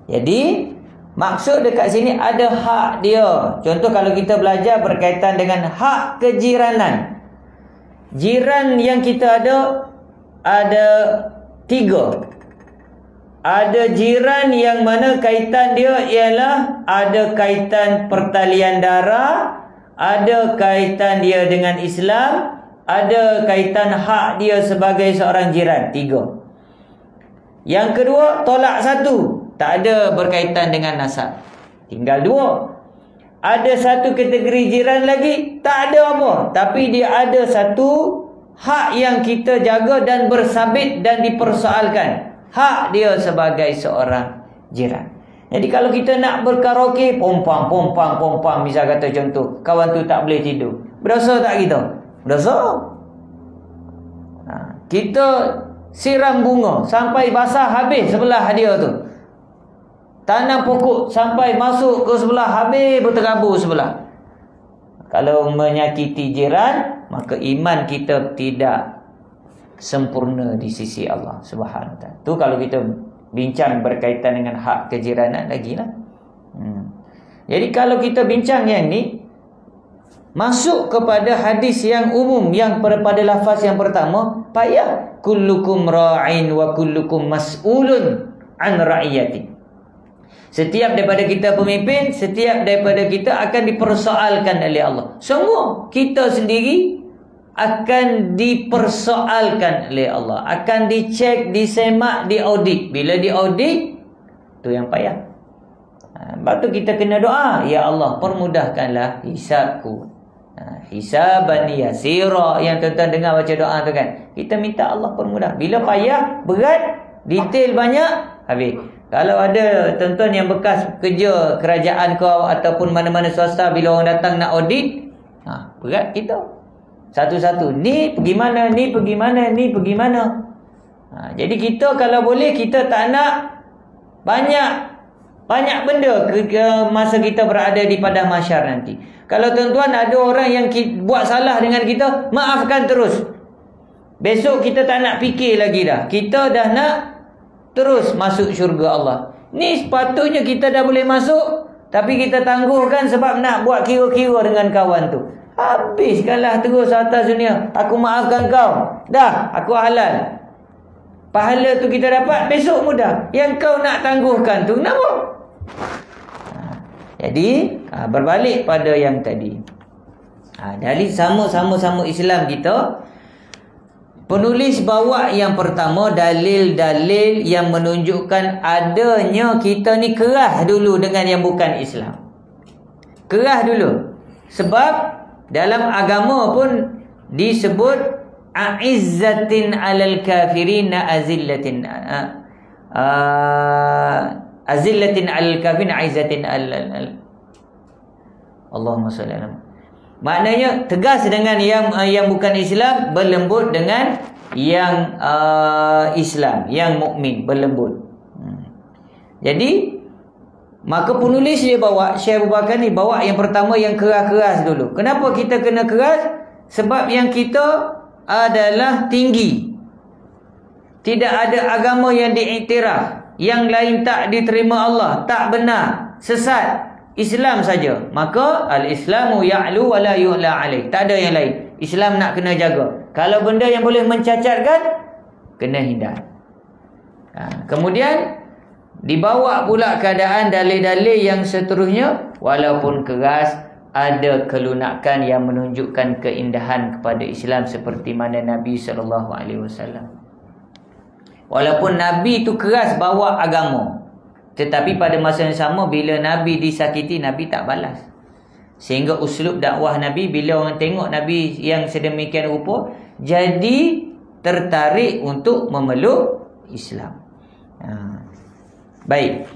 Jadi maksud dekat sini ada hak dia. Contoh kalau kita belajar berkaitan dengan hak kejiranan. Jiran yang kita ada 3. Ada jiran yang mana kaitan dia ialah ada kaitan pertalian darah, ada kaitan dia dengan Islam, ada kaitan hak dia sebagai seorang jiran. 3. Yang kedua, tolak 1, tak ada berkaitan dengan nasab. Tinggal 2. Ada satu kategori jiran lagi, tak ada apa, tapi dia ada satu hak yang kita jaga dan bersabit dan dipersoalkan. Hak dia sebagai seorang jiran. Jadi kalau kita nak berkaraoke, pompang, misal kata contoh, kawan tu tak boleh tidur, berdosa tak kita? Berdosa. Kita siram bunga sampai basah habis sebelah dia tu. Tanam pokok sampai masuk ke sebelah, habis berterabur sebelah. Kalau menyakiti jiran, maka iman kita tidak sempurna di sisi Allah Subhanahu Wa Taala. Tu kalau kita bincang berkaitan dengan hak kejiranan lagi lah. Jadi kalau kita bincang yang ni, masuk kepada hadis yang umum yang pada lafaz yang pertama, payah kullukum ra'in wa kullukum mas'ulun an ra'iyati. Setiap daripada kita pemimpin, setiap daripada kita akan dipersoalkan oleh Allah. Semua kita sendiri akan dipersoalkan oleh Allah, akan dicek, disemak, diaudit. Bila diaudit, tu yang payah. Sebab tu kita kena doa, ya Allah permudahkanlah hisabku. Hisaban yasira, yang tuan-tuan dengar baca doa tu kan. Kita minta Allah permudah. Bila payah, berat, detail banyak, habis. Kalau ada tuan-tuan yang bekas kerja kerajaan kau ataupun mana-mana swasta, bila orang datang nak audit, berat kita. Satu-satu, ni pergi mana, ni pergi mana, ni pergi mana. Jadi kita kalau boleh, kita tak nak banyak benda masa kita berada di padang mahsyar nanti. Kalau tuan-tuan ada orang yang buat salah dengan kita, maafkan terus. Besok kita tak nak fikir lagi dah. Kita dah nak terus masuk syurga Allah. Ni sepatutnya kita dah boleh masuk, tapi kita tangguhkan sebab nak buat kira-kira dengan kawan tu. Habiskanlah terus atas dunia. Aku maafkan kau, dah aku halal. Pahala tu kita dapat besok mudah. Yang kau nak tangguhkan tu kenapa? Jadi berbalik pada yang tadi. Dari sama-sama Islam kita, penulis bawa yang pertama dalil-dalil yang menunjukkan adanya kita ni kerah dulu dengan yang bukan Islam. Kerah dulu. Sebab dalam agama pun disebut a'izzatin 'alal kafirin azillatin 'alal kafirin 'izzatin 'alal Allahumma shalli ala. Maknanya tegas dengan yang bukan Islam, berlembut dengan yang Islam, yang mukmin, berlembut. Jadi maka penulis dia bawa, Syekh Abu Bakar ni bawa yang pertama yang keras-keras dulu. Kenapa kita kena keras? Sebab yang kita adalah tinggi. Tidak ada agama yang diiktiraf, yang lain tak diterima Allah, tak benar, sesat. Islam saja. Maka al-Islamu ya'lu wa la yu'la alaih. Tak ada yang lain. Islam nak kena jaga. Kalau benda yang boleh mencacatkan, kena hindar. Kemudian dibawa pula keadaan dalil-dalil yang seterusnya, walaupun keras, ada kelunakan yang menunjukkan keindahan kepada Islam seperti mana Nabi SAW. Walaupun Nabi itu keras bawa agama, tetapi pada masa yang sama bila Nabi disakiti, Nabi tak balas. Sehingga uslub dakwah Nabi, bila orang tengok Nabi yang sedemikian rupa, jadi tertarik untuk memeluk Islam. Baik.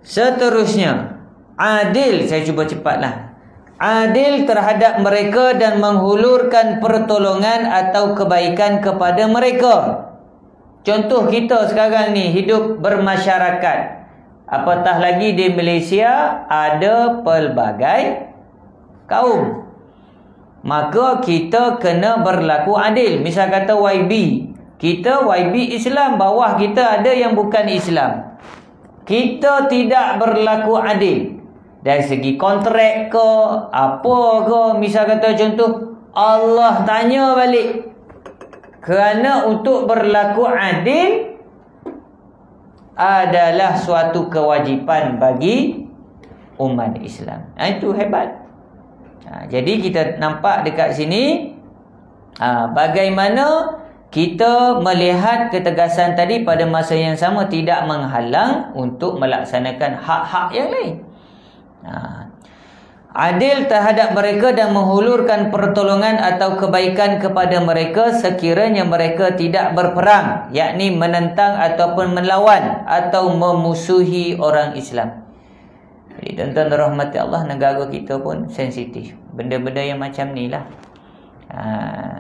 Seterusnya, adil, saya cuba cepatlah, adil terhadap mereka dan menghulurkan pertolongan atau kebaikan kepada mereka. Contoh kita sekarang ni hidup bermasyarakat, apatah lagi di Malaysia ada pelbagai kaum, maka kita kena berlaku adil. Misal kata YB, kita YB Islam, bawah kita ada yang bukan Islam, kita tidak berlaku adil dari segi kontrak ke apa ke. Misal kata contoh, Allah tanya balik, kerana untuk berlaku adil adalah suatu kewajipan bagi umat Islam. Itu hebat. Jadi kita nampak dekat sini bagaimana kita melihat ketegasan tadi pada masa yang sama tidak menghalang untuk melaksanakan hak-hak yang lain. Adil terhadap mereka dan menghulurkan pertolongan atau kebaikan kepada mereka sekiranya mereka tidak berperang, yakni menentang ataupun melawan atau memusuhi orang Islam. Jadi tuan-tuan rahmati Allah, negara kita pun sensitif benda-benda yang macam ni lah.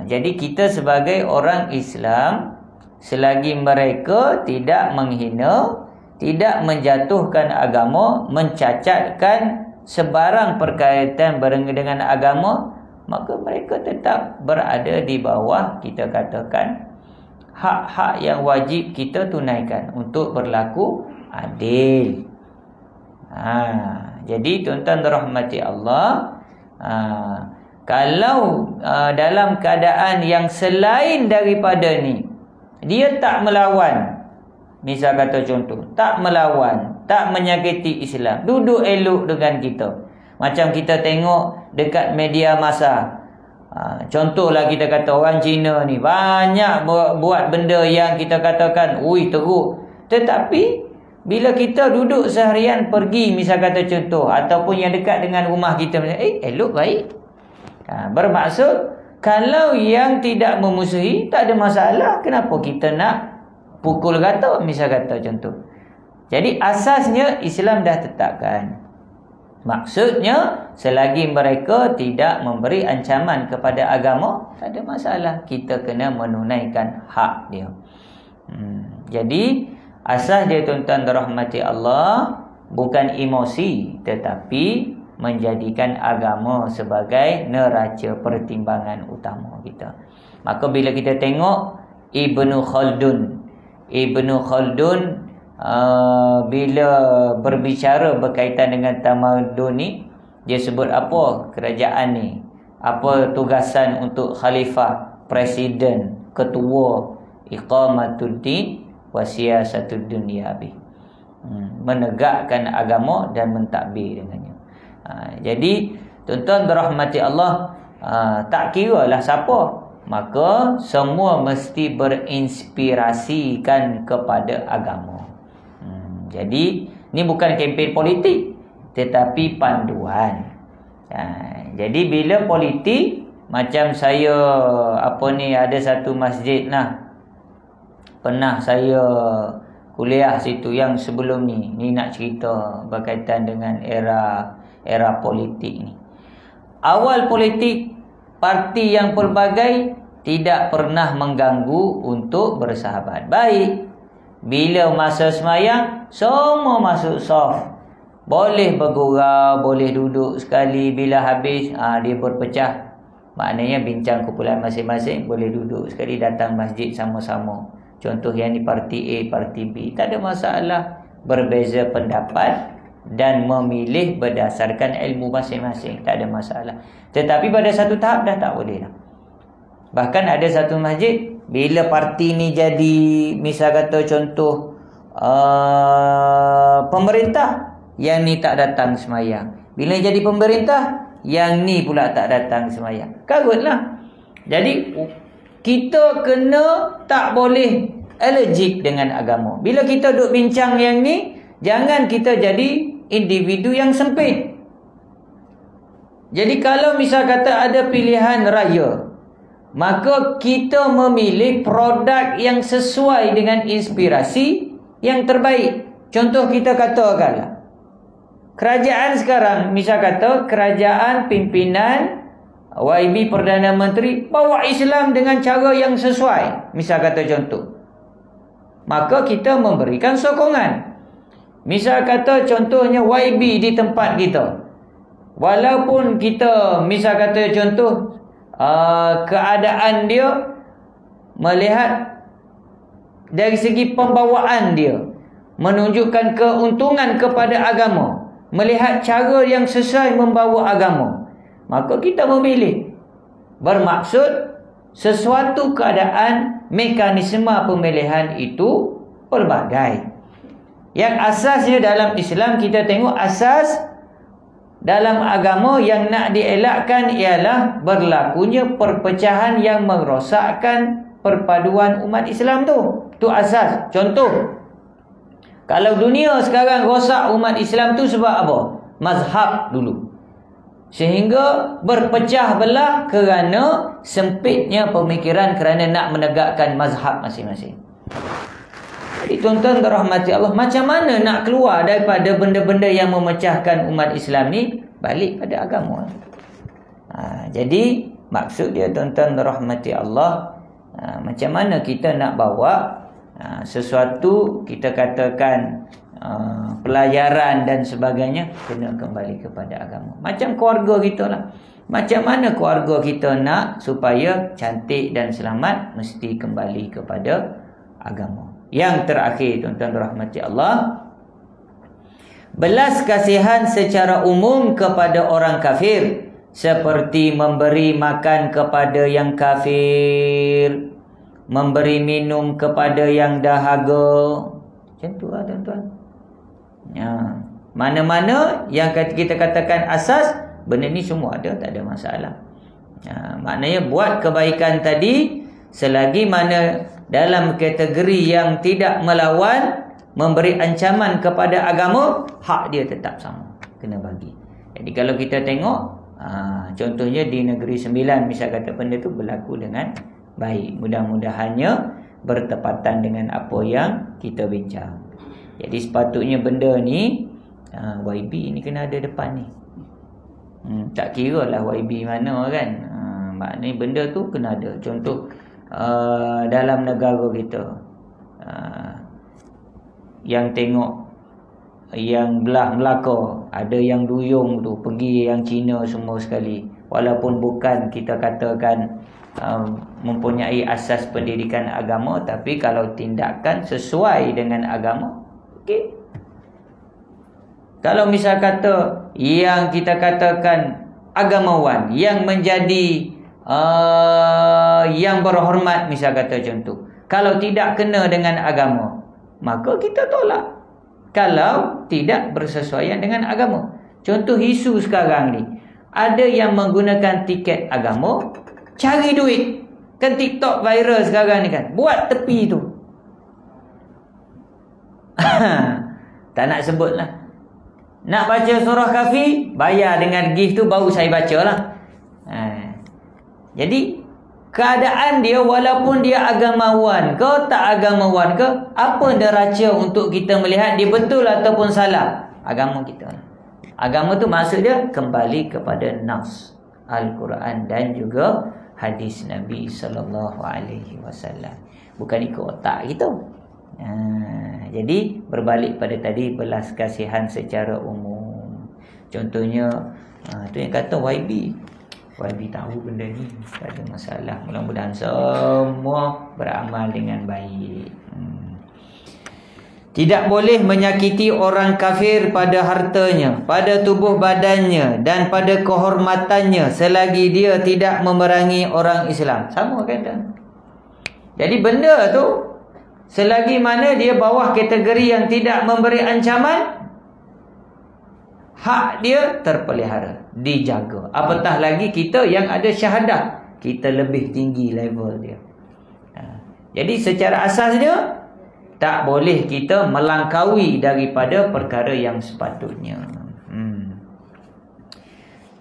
Jadi kita sebagai orang Islam, selagi mereka tidak menghina, tidak menjatuhkan agama, mencacatkan sebarang perkaitan dengan agama, maka mereka tetap berada di bawah, kita katakan, hak-hak yang wajib kita tunaikan untuk berlaku adil. Jadi tuan-tuan rahmati Allah, kalau dalam keadaan yang selain daripada ni, dia tak melawan, misal kata contoh, tak melawan, tak menyakiti Islam, duduk elok dengan kita. Macam kita tengok dekat media masa, contohlah kita kata orang Cina ni banyak buat benda yang kita katakan ui teruk, tetapi bila kita duduk seharian pergi, misal kata contoh, ataupun yang dekat dengan rumah kita, elok baik. Bermaksud kalau yang tidak memusuhi tak ada masalah, kenapa kita nak pukul rata, misal kata contoh. Jadi asasnya Islam dah tetapkan. Maksudnya selagi mereka tidak memberi ancaman kepada agama, tak ada masalah, kita kena menunaikan hak dia. Jadi asas dia tuan-tuan rahmati Allah bukan emosi, tetapi menjadikan agama sebagai neraca pertimbangan utama kita. Maka bila kita tengok Ibnu Khaldun bila berbicara berkaitan dengan tamadun ni, dia sebut apa kerajaan ni, apa tugasan untuk khalifah, presiden, ketua, iqamatuddin wa siyasatud dunya bi, menegakkan agama dan mentadbir dengannya. Jadi tuan-tuan dirahmati Allah, tak kira lah siapa, maka semua mesti berinspirasikan kepada agama. Jadi ni bukan kempen politik, tetapi panduan. Jadi bila politik, macam saya ada satu masjid lah, pernah saya kuliah situ yang sebelum ni nak cerita berkaitan dengan era politik ni. Awal politik, parti yang pelbagai tidak pernah mengganggu untuk bersahabat baik. Bila masa semayang, semua masuk saf, boleh bergurau, boleh duduk sekali. Bila habis dia berpecah, maknanya bincang kumpulan masing-masing, boleh duduk sekali, datang masjid sama-sama. Contoh yang ni parti A, parti B, tak ada masalah. Berbeza pendapat dan memilih berdasarkan ilmu masing-masing, tak ada masalah. Tetapi pada satu tahap dah tak boleh lah. Bahkan ada satu masjid, bila parti ni jadi, misal kata contoh pemerintah, yang ni tak datang semayang. Bila jadi pemerintah, yang ni pula tak datang semayang. Karutlah. Jadi kita kena tak boleh allergic dengan agama. Bila kita duk bincang yang ni, jangan kita jadi individu yang sempit. Jadi kalau misal kata ada pilihan raya, maka kita memilih produk yang sesuai dengan inspirasi yang terbaik. Contoh kita katakanlah, Kerajaan sekarang, misal kata kerajaan pimpinan YB Perdana Menteri bawa Islam dengan cara yang sesuai, misal kata contoh, maka kita memberikan sokongan. Misal kata contohnya YB di tempat kita, walaupun kita misal kata contoh keadaan dia melihat dari segi pembawaan dia menunjukkan keuntungan kepada agama, melihat cara yang sesuai membawa agama, maka kita memilih. Bermaksud sesuatu keadaan, mekanisme pemilihan itu pelbagai. Yang asasnya dalam Islam, kita tengok asas dalam agama yang nak dielakkan ialah berlakunya perpecahan yang merosakkan perpaduan umat Islam tu. Tu asas. Contoh, kalau dunia sekarang rosak umat Islam tu sebab apa? Mazhab dulu. Sehingga berpecah belah kerana sempitnya pemikiran, kerana nak menegakkan mazhab masing-masing. Jadi tuan-tuan dirahmati Allah, macam mana nak keluar daripada benda-benda yang memecahkan umat Islam ni? Balik pada agama. Jadi maksud dia tuan-tuan dirahmati Allah, macam mana kita nak bawa sesuatu, kita katakan pelajaran dan sebagainya, kena kembali kepada agama. Macam keluarga kita lah. Macam mana keluarga kita nak supaya cantik dan selamat, mesti kembali kepada agama. Yang terakhir tuan-tuan rahmati Allah, belas kasihan secara umum kepada orang kafir, seperti memberi makan kepada yang kafir, memberi minum kepada yang dahaga. Macam tu lah tuan-tuan. Mana-mana yang kita katakan asas, benda ni semua ada, tak ada masalah. Maknanya buat kebaikan tadi selagi mana dalam kategori yang tidak melawan, memberi ancaman kepada agama, hak dia tetap sama, kena bagi. Jadi kalau kita tengok contohnya di Negeri Sembilan, misal kata benda tu berlaku dengan baik, mudah-mudahannya bertepatan dengan apa yang kita bincang. Jadi sepatutnya benda ni YB ni kena ada depan ni. Tak kira lah YB mana kan, maknanya benda tu kena ada. Contoh dalam negara kita, yang tengok yang belah Melaka, ada yang duyung tu pergi yang Cina semua sekali, walaupun bukan kita katakan mempunyai asas pendidikan agama, tapi kalau tindakan sesuai dengan agama, okey. Kalau misal kata yang kita katakan agamawan yang menjadi yang berhormat, misal kata contoh, kalau tidak kena dengan agama, maka kita tolak. Kalau tidak bersesuaian dengan agama. Contoh isu sekarang ni, ada yang menggunakan tiket agama cari duit. Kan TikTok viral sekarang ni kan, buat tepi tu. Tak nak sebut lah. Nak baca surah Kahfi, bayar dengan gift tu baru saya baca lah. Jadi keadaan dia, walaupun dia agamawan ke tak agamawan ke, apa neraca untuk kita melihat dia betul ataupun salah? Agama kita. Agama tu maksud dia kembali kepada nas Al-Quran dan juga hadis Nabi SAW. Bukan ikut otak kita. Jadi berbalik pada tadi, belas kasihan secara umum. Contohnya tu yang kata YB tahu benda ni, tak ada masalah. Mudah-mudahan semua beramal dengan baik. Tidak boleh menyakiti orang kafir pada hartanya, pada tubuh badannya dan pada kehormatannya selagi dia tidak memerangi orang Islam. Sama kan? Jadi benda tu selagi mana dia bawah kategori yang tidak memberi ancaman, hak dia terpelihara, dijaga. Apatah lagi kita yang ada syahadah, kita lebih tinggi level dia. Jadi secara asasnya tak boleh kita melangkaui daripada perkara yang sepatutnya.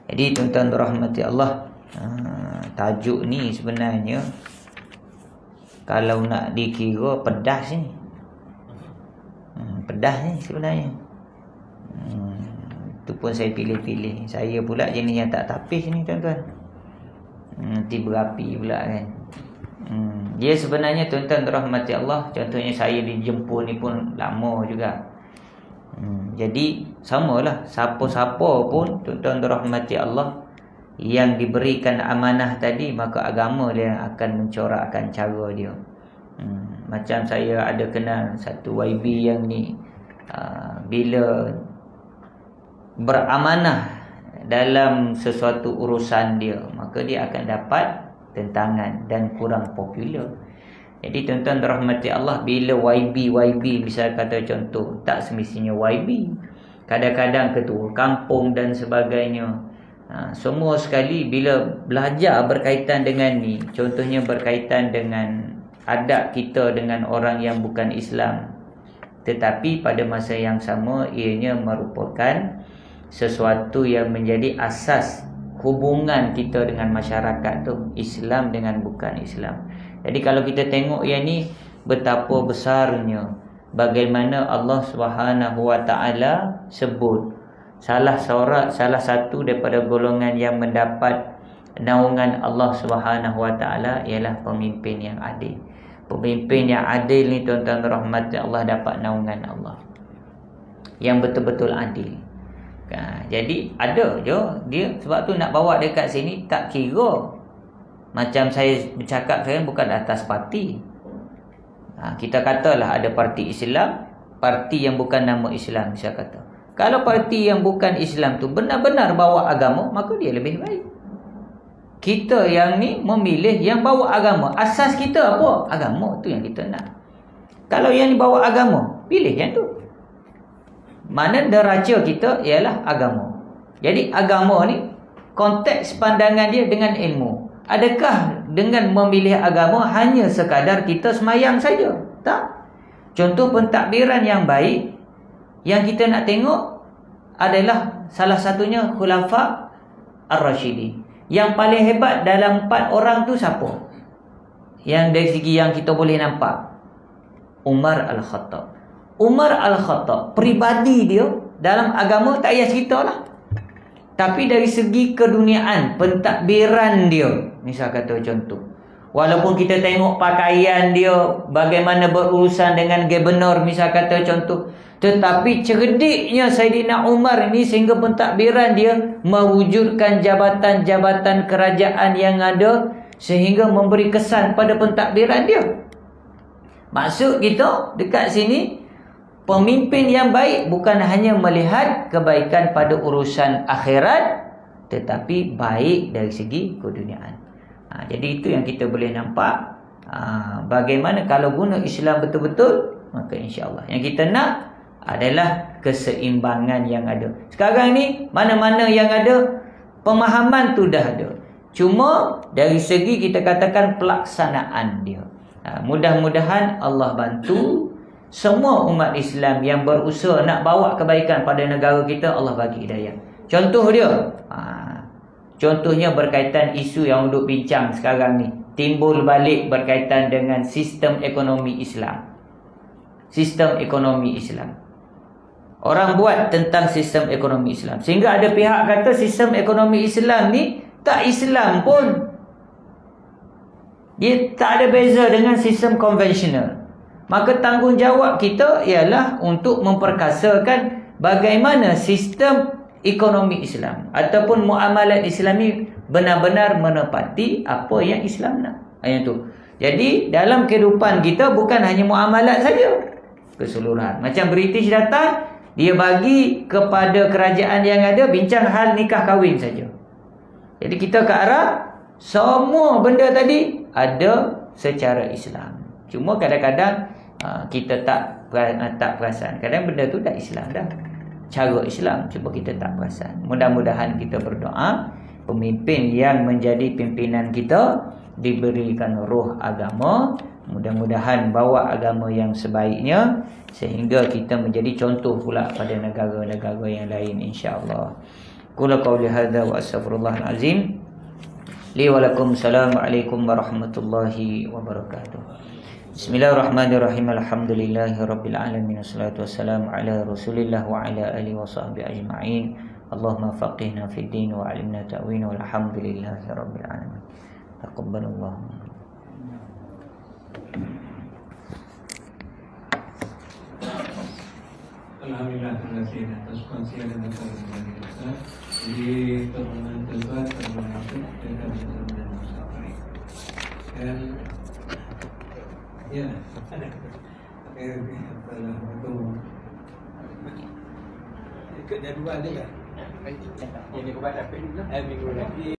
Jadi tuan-tuan rahmati Allah, tajuk ni sebenarnya kalau nak dikira pedas ni. Pedas ni sebenarnya. pun saya pilih-pilih. Saya pula jenis yang tak tapis ni tuan-tuan. Nanti berapi pula kan. Dia sebenarnya tuan-tuan rahmati Allah, contohnya saya dijemput ni pun lama juga. Jadi samalah, siapa-siapa pun tuan-tuan rahmati Allah yang diberikan amanah tadi, maka agama dia akan mencorakkan cara dia. Macam saya ada kenal satu YB yang ni, bila beramanah dalam sesuatu urusan dia, maka dia akan dapat tentangan dan kurang popular. Jadi tuan-tuan rahmati Allah, bila YB misal kata contoh, tak semestinya YB, kadang-kadang ketua kampung dan sebagainya, semua sekali bila belajar berkaitan dengan ni, contohnya berkaitan dengan adab kita dengan orang yang bukan Islam, tetapi pada masa yang sama ianya merupakan sesuatu yang menjadi asas hubungan kita dengan masyarakat tu, Islam dengan bukan Islam. Jadi kalau kita tengok yang ni, betapa besarnya bagaimana Allah Subhanahu Wa Taala sebut salah satu daripada golongan yang mendapat naungan Allah Subhanahu Wa Taala ialah pemimpin yang adil. Pemimpin yang adil ni tuan-tuan rahmati Allah dapat naungan Allah yang betul-betul adil. Jadi ada je dia, sebab tu nak bawa dekat sini tak kira. Macam saya bercakap sekarang bukan atas parti. Kita katalah ada parti Islam, parti yang bukan nama Islam, saya kata. Kalau parti yang bukan Islam tu benar-benar bawa agama, maka dia lebih baik. Kita yang ni memilih yang bawa agama. Asas kita apa? Agama tu yang kita nak. Kalau yang ni bawa agama, pilih yang tu. Mana deraja kita ialah agama. Jadi agama ni, konteks pandangan dia dengan ilmu. Adakah dengan memilih agama hanya sekadar kita semayang saja? Tak. Contoh pentadbiran yang baik yang kita nak tengok adalah salah satunya Khulafa Ar-Rashidin. Yang paling hebat dalam 4 orang tu siapa? Yang dari segi yang kita boleh nampak, Umar Al-Khattab. Umar Al-Khattab, peribadi dia dalam agama tak payah cerita lah. Tapi dari segi keduniaan, pentadbiran dia, misal kata contoh, walaupun kita tengok pakaian dia, bagaimana berurusan dengan gubernur, misal kata contoh, tetapi cerdiknya Saidina Umar ini sehingga pentadbiran dia mewujudkan jabatan-jabatan kerajaan yang ada, sehingga memberi kesan pada pentadbiran dia. Maksud kita dekat sini, pemimpin yang baik bukan hanya melihat kebaikan pada urusan akhirat, tetapi baik dari segi keduniaan. Jadi itu yang kita boleh nampak, bagaimana kalau guna Islam betul-betul, maka insya-Allah yang kita nak adalah keseimbangan yang ada. Sekarang ni mana-mana yang ada, pemahaman tu dah ada. Cuma dari segi kita katakan pelaksanaan dia. Mudah-mudahan Allah bantu semua umat Islam yang berusaha nak bawa kebaikan pada negara kita, Allah bagi hidayah. Contoh dia, contohnya berkaitan isu yang duduk bincang sekarang ni, timbul balik berkaitan dengan sistem ekonomi Islam. Sistem ekonomi Islam. Orang buat tentang sistem ekonomi Islam, sehingga ada pihak kata sistem ekonomi Islam ni tak Islam pun. Dia tak ada beza dengan sistem konvensional. Maka tanggungjawab kita ialah untuk memperkasakan bagaimana sistem ekonomi Islam ataupun muamalat Islami benar-benar menepati apa yang Islam nak. Yang tu. Jadi dalam kehidupan kita bukan hanya muamalat saja, keseluruhan. Macam British datang, dia bagi kepada kerajaan yang ada bincang hal nikah kahwin saja. Jadi kita ke arah semua benda tadi ada secara Islam. Cuma kadang-kadang kita tak perasan. Kadang benda tu dah Islam dah. Cara Islam, cuba kita tak perasan. Mudah-mudahan kita berdoa pemimpin yang menjadi pimpinan kita diberikan roh agama, mudah-mudahan bawa agama yang sebaiknya, sehingga kita menjadi contoh pula pada negara-negara yang lain, insya-Allah. Qul qawli hadza wa astaghfirullahal azim li wa lakum. Assalamualaikum warahmatullahi wabarakatuh. Bismillahirrahmanirrahim. Alhamdulillahirabbil alamin. Wassalatu wassalamu ala Rasulillah wa ala alihi wa sahbihi ajma'in. Allahumma faqihna fid din wa 'allimna ta'wil walhamdulillahi rabbil alamin. Taqabbalallah. Alhamdulillah, terima kasih atas kongsian dan dari Ustaz. Jadi permohonan terbuat termasuk dengan benar-benar Mustafa. Dan ya, Assalamualaikum. Ikut jadual dia kan? Ini kepada minggu lagi.